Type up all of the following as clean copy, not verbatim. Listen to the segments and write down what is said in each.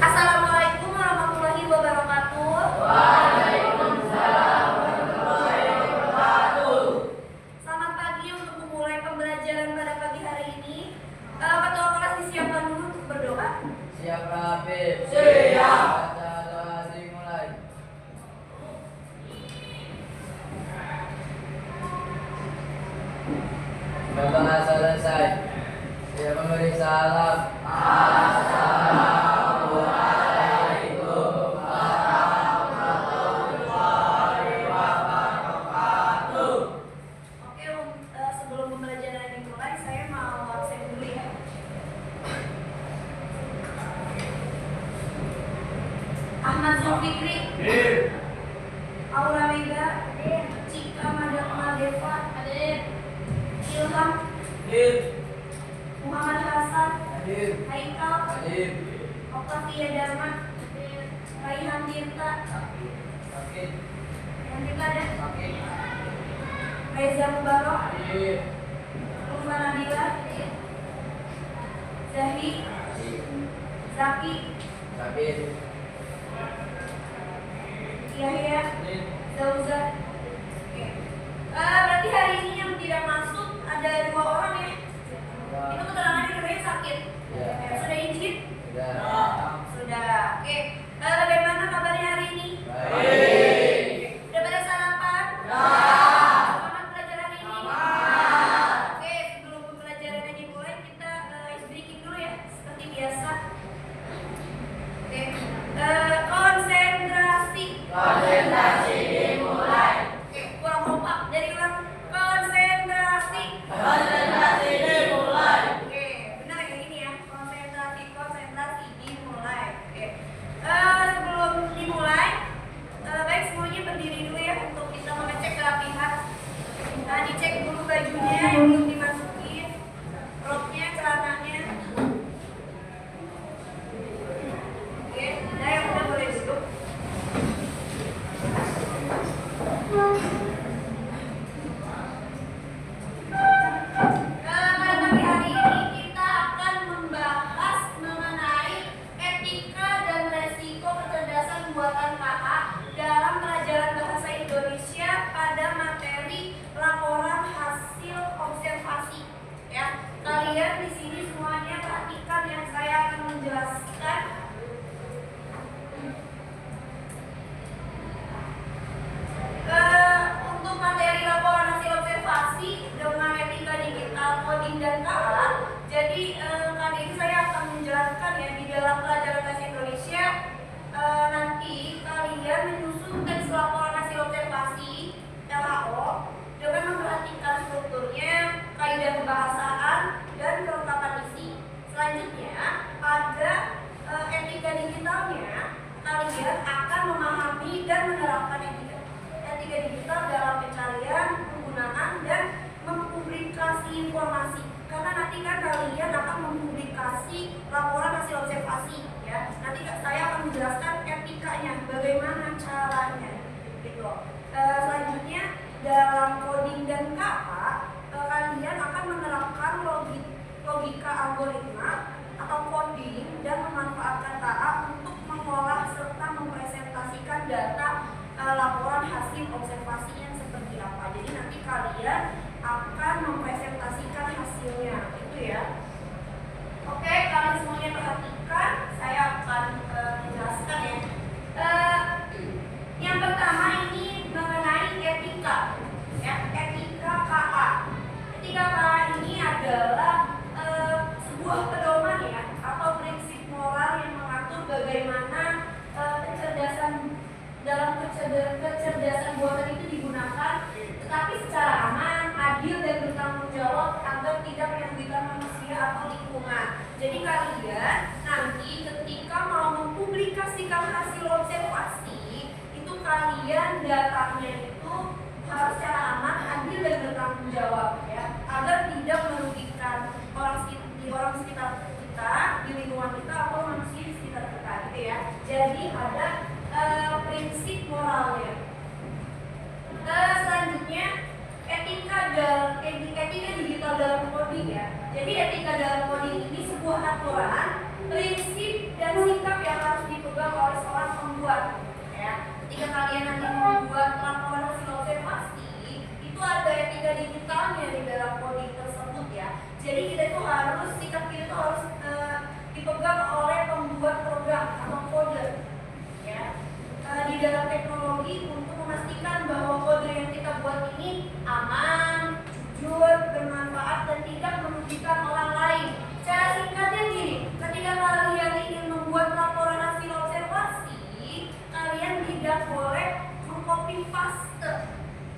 Assalamualaikum warahmatullahi wabarakatuh. Waalaikumsalam warahmatullahi wabarakatuh. Selamat pagi untuk memulai pembelajaran pada pagi hari ini. Ketua kelas disiapkan dulu untuk berdoa. Siap, Habib. Siap. Baca doa dimulai. Berdoa selesai. Siap memberi salam. Assalamualaikum warahmatullahi wabarakatuh. Oke, sebelum pembelajaran dimulai, saya mau absen dulu ya. Ahmad Zulfikri, Aura Mega, Cika Madeva, Ilham, Muhammad Hasan, Hadir. Haikal, Hadir. Oktavia Dharma, Raihan Tirta, Sakit. yang juga ada Sakit. Reza Mubarok, Hadir. Lufan Nabila, Zahi, Zaki, Sakit. Yahya, Hadir. Zauza. Oke. Berarti hari ini yang tidak masuk ada 2 orang ya. Itu keterangannya katanya sakit. Ya. Sudah izin? Sudah. Sudah. Oke. Bagaimana kabarnya hari ini? Baik. Udah pada sarapan? Ya. Selamat belajar hari ini. Oke, sebelum pembelajarannya dimulai kita ice breaking dulu ya, seperti biasa. Oke. Konsentrasi. Konsentrasi dimulai. Oke, kurang kompak. Dari ulang. Konsentrasi. Konsentrasi dimulai. Oke, benar ya ini ya. Konsentrasi dimulai. Oke. Sebelum dimulai, baik semuanya berdiri dulu ya untuk kita mengecek kerapihan. Nah, dicek dulu bajunya yang belum dimasukin, roknya, celananya. Oke, nah yang udah boleh duduk. Pada pagi hari ini kita akan membahas mengenai etika dan resiko kecerdasan buatan KA dalam pelajaran bahasa Indonesia pada materi laporan hasil observasi. Ya, kalian di sini semuanya perhatikan yang saya akan menjelaskan. Untuk materi laporan hasil observasi dengan etika digital, coding dan KA. Jadi kali ini saya akan menjelaskan ya di dalam pelajaran bahasa Indonesia. Nanti kalian menyusun teks laporan hasil observasi LHO dengan memperhatikan strukturnya, kaidah kebahasaan dan kelengkapan isi. Selanjutnya pada etika digitalnya kalian akan memahami dan menerapkan etika digital dalam pencarian, penggunaan dan mempublikasi informasi. Karena nanti kan kalian akan mempublikasi laporan hasil observasi ya. Nanti saya akan menjelaskan etikanya, bagaimana caranya gitu. Selanjutnya dalam coding dan KA kalian akan menerapkan logika algoritma atau coding dan memanfaatkan KA untuk mengolah serta mempresentasikan data laporan hasil observasi yang seperti apa. Jadi nanti kalian akan mempresentasikan hasilnya itu ya. Oke, kalian semuanya perhatikan, saya akan menjelaskan ya. Yang pertama ini mengenai etika ya, etika KA. Etika KA ini adalah sebuah pedoman ya atau prinsip moral yang mengatur bagaimana kecerdasan buatan itu digunakan, tetapi secara aman, adil dan bertanggung jawab agar tidak merugikan manusia atau lingkungan. Jadi kalian nanti ketika mau mempublikasikan hasil observasi itu kalian datanya itu harus secara aman, adil dan bertanggung jawab ya, agar tidak merugikan orang sekitar kita, di lingkungan kita atau manusia di sekitar kita gitu ya. Jadi ada prinsip moralnya. Selanjutnya etika digital dalam coding ya. Jadi etika dalam coding ini sebuah aturan, prinsip dan sikap yang harus membuat ya. Ketika kalian nanti membuat laporan hasil observasi, itu ada etika digitalnya di dalam coding tersebut ya. Jadi kita itu harus, sikap kita itu harus dipegang oleh pembuat program atau coder ya. Di dalam teknologi untuk memastikan bahwa kode yang kita buat ini aman, jujur, bermanfaat, dan tidak merugikan orang lain. Cara singkatnya gini, ketika kalian ingin membuat laporan hasil observasi, kalian tidak boleh mengcopy paste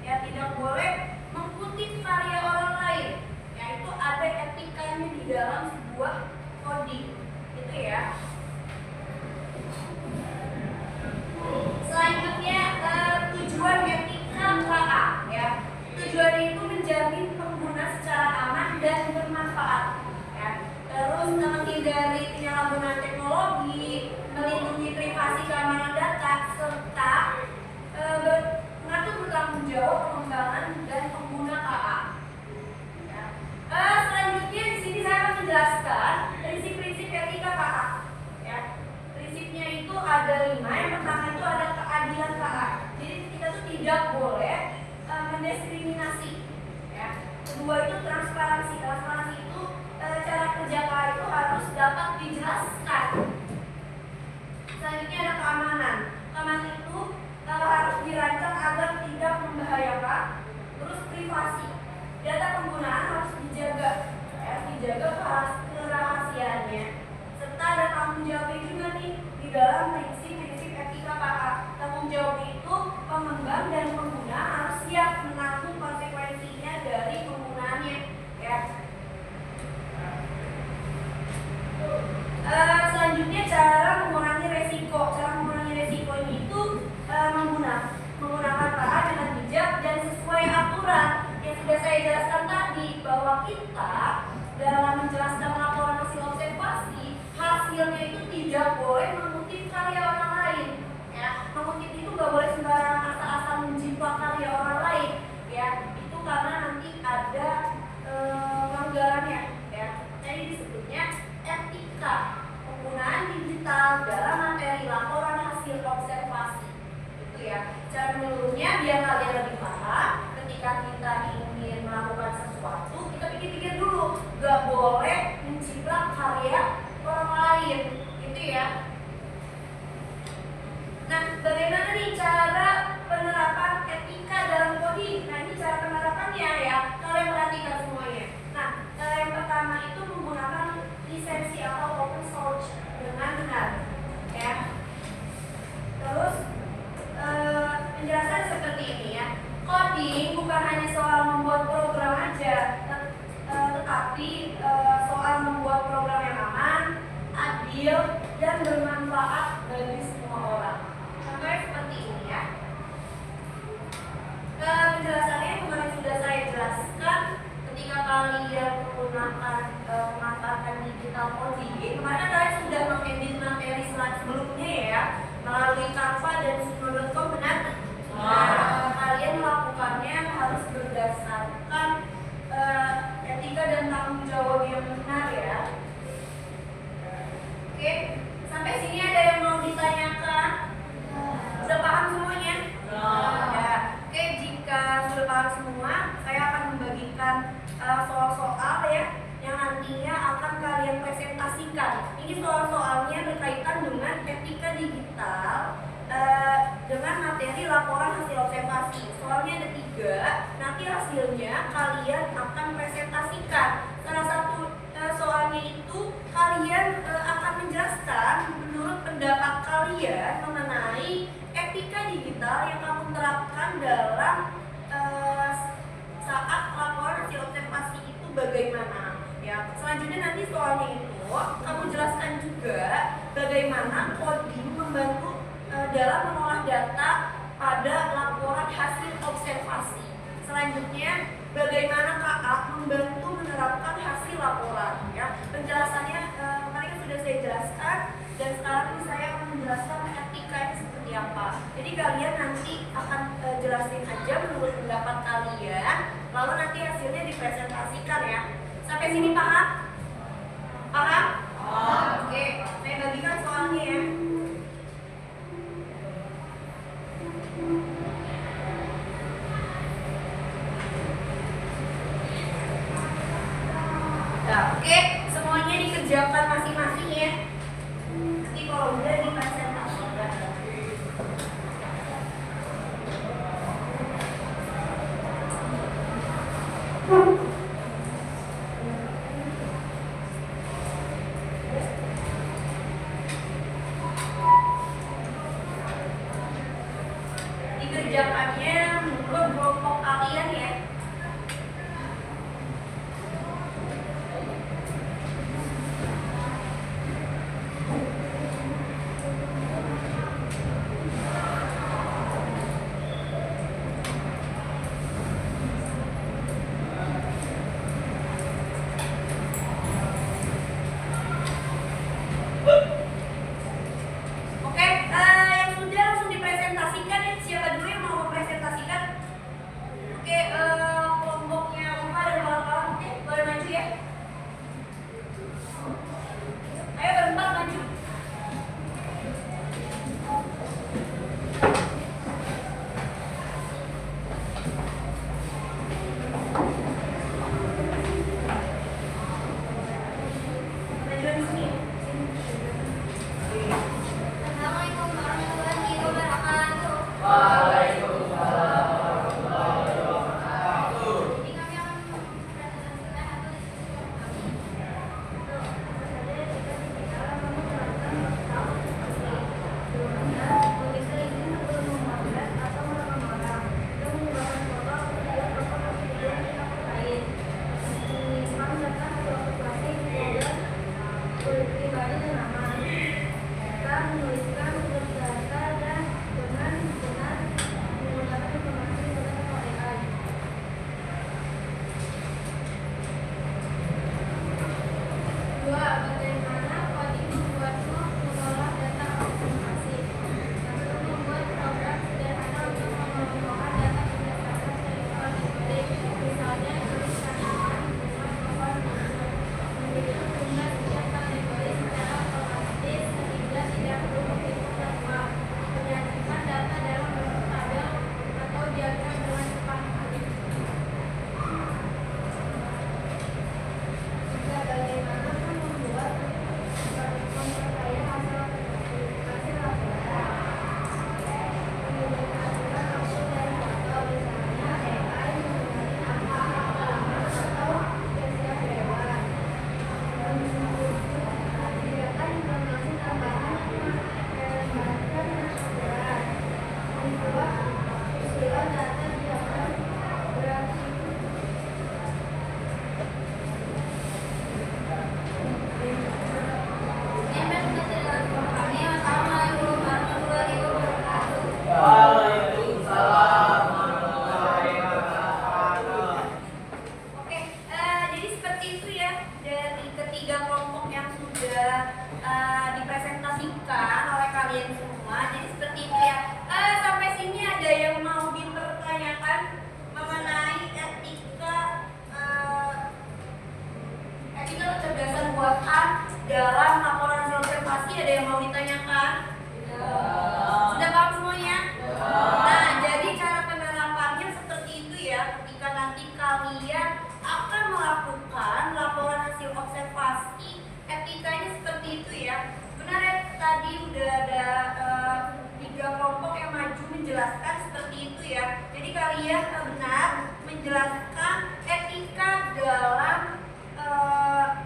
ya, tidak boleh mengutip karya orang lain ya. Itu ada etikanya di dalam sebuah coding gitu ya. Selanjutnya tujuan etika KA ya. Tujuannya itu menjamin pengguna secara aman dan bermanfaat ya. Terus menghindari penyalahgunaan teknologi, melindungi privasi keamanan data, serta mengatur bertanggung jawab pengembangan dan pengguna KA. Ya. Selanjutnya di sini saya akan menjelaskan prinsip-prinsip etika KA. Ya. Prinsipnya itu ada 5. Yang pertama itu ada keadilan KA. Jadi kita tuh tidak boleh mendiskriminasi. Ya. Kedua itu transparansi. Transparansi itu cara kerja KA itu harus dapat dijelaskan. Selanjutnya ada keamanan. Keamanan itu harus dirancang agar tidak membahayakan. Terus privasi. Data penggunaan harus dijaga. Ya, dijaga kerahasiaannya. Serta ada tanggung jawabnya juga nih di dalam prinsip-prinsip etika KA. Tanggung jawab itu pengembang dan pengguna harus siap menanggung konsekuensinya dari penggunaannya. Ya. Selanjutnya cara mengurangi resiko. Cara mengurangi resiko ini itu menggunakan KA dengan bijak dan sesuai aturan yang sudah saya jelaskan tadi, bahwa kita dalam menjelaskan laporan hasil observasi, hasilnya itu tidak boleh mengutip karya orang lain ya. Mengutip itu nggak boleh sembarangan asal-asal menjiplak karya orang lain ya. Itu karena nanti ada pelanggarannya ya. Jadi disebutnya etika penggunaan digital dalam materi laporan hasil observasi itu ya. Cara menurunnya biar kalian lebih paham, ketika kita ingin melakukan sesuatu kita pikir-pikir dulu, gak boleh menciplak karya orang lain gitu ya. Nah, bagaimana nih cara penerapan etika dalam coding? Nah, ini cara penerapannya ya, kalian perhatikan semuanya. Nah, yang pertama itu menggunakan lisensi atau open source dengan benar ya. Terus penjelasan seperti ini ya. Coding bukan hanya soal membuat program aja, tetapi soal membuat program yang aman, adil, dan bermanfaat bagi semua orang. Contohnya seperti ini ya. Penjelasannya kemarin sudah saya jelaskan ketika kalian menggunakan memanfaatkan digital coding. Kemarin kalian sudah mengedit materi slide sebelumnya ya melalui Canva dan Sino.com, benar? Nah, kalian melakukannya harus berdasarkan etika dan tanggung jawab yang benar ya. Oke, sampai sini ada yang mau ditanyakan? Sudah paham semuanya? Ya. Oke, jika sudah paham semua, saya akan membagikan soal-soal ya yang nantinya akan kalian presentasikan. Ini soal-soalnya berkaitan dengan etika digital dengan materi laporan hasil observasi. Soalnya ada 3, nanti hasilnya kalian akan presentasikan. Salah satu soalnya itu kalian akan menjelaskan menurut pendapat kalian mengenai etika digital yang kamu terapkan dalam saat laporan hasil observasi itu bagaimana ya. Selanjutnya nanti soalnya itu kamu jelaskan juga bagaimana coding membantu dalam mengolah data pada laporan hasil observasi. Selanjutnya bagaimana KA membantu menerapkan hasil laporan ya. Penjelasannya kemarin sudah saya jelaskan dan sekarang ini saya akan menjelaskan etikanya seperti apa. Jadi kalian nanti akan jelasin aja menurut pendapat kalian, lalu nanti hasilnya dipresentasikan ya. Sampai sini paham? Paham? Oke, saya bagikan soalnya ya. kalian semua. Jadi seperti itu ya. Sampai sini ada yang mau dipertanyakan mengenai etika kecerdasan buatan dalam laporan hasil observasi? Ada yang mau ditanyakan? Sudah paham semuanya? Nah, jadi cara penerapannya seperti itu ya. Ketika nanti kalian akan melakukan laporan hasil observasi, etikanya seperti itu ya. Benar ya, tadi udah ada 3 kelompok yang maju menjelaskan seperti itu ya. Jadi kalian benar menjelaskan etika dalam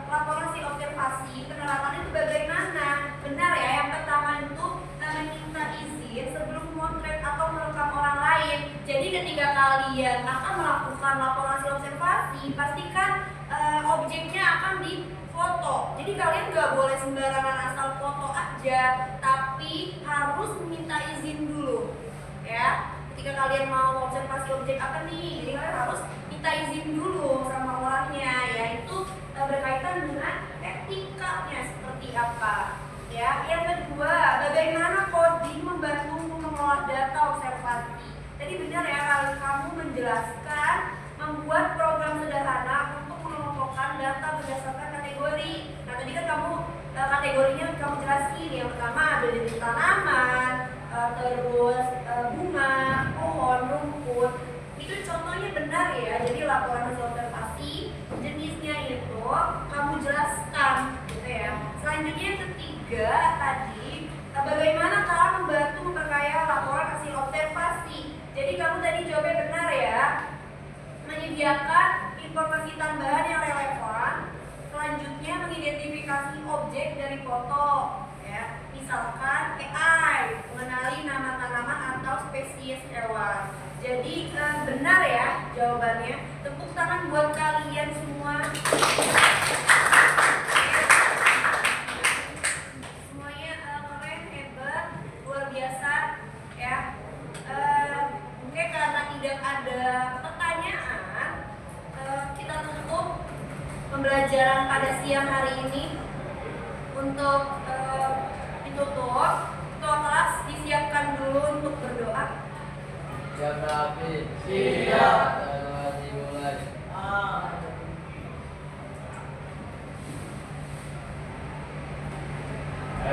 laporan hasil observasi. Penerapannya itu bagaimana? Benar ya, yang pertama itu meminta izin sebelum memotret atau merekam orang lain. Jadi ketika kalian akan melakukan laporan hasil observasi, pastikan objeknya akan difoto. Jadi kalian nggak boleh sembarangan asal foto aja, tapi harus meminta izin dulu ya. Ketika kalian mau observasi objek apa nih, jadi kalian harus minta izin dulu sama orangnya, yaitu berkaitan dengan etikanya seperti apa ya. Yang kedua, bagaimana coding membantu mengolah data observasi. Jadi benar ya, kalau kamu menjelaskan membuat program sederhana untuk mengelompokkan data berdasarkan kategori. Nah tadi kan kamu kategorinya kamu jelasin, yang pertama ada jenis tanaman, terus bunga, pohon, rumput. Itu contohnya benar ya. Jadi laporan hasil observasi jenisnya itu kamu jelaskan gitu ya. Selanjutnya yang ketiga tadi, bagaimana cara membantu memperkaya laporan hasil observasi. Jadi kamu tadi jawabnya benar ya, menyediakan informasi tambahan yang relevan. Selanjutnya mengidentifikasi objek dari foto ya. Misalkan AI, mengenali nama tanaman atau spesies hewan. Jadi benar ya jawabannya. Tepuk tangan buat kalian semua. Semuanya keren, hebat, luar biasa ya. Oke, karena tidak ada pertanyaan, kita tutup pembelajaran pada siang hari ini. Untuk ditutup, ketua kelas disiapkan dulu untuk berdoa. Siap Rafi. Siap. Dimulai.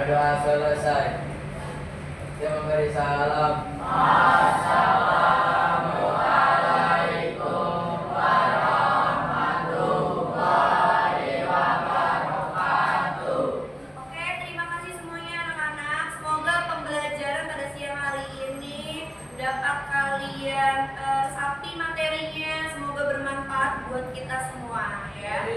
Doa selesai. Saya memberi salam. Assalamualaikum warahmatullahi wabarakatuh. Oke, terima kasih semuanya anak-anak. Semoga pembelajaran pada siang hari ini dapat kalian sapi materinya. Semoga bermanfaat buat kita semua ya.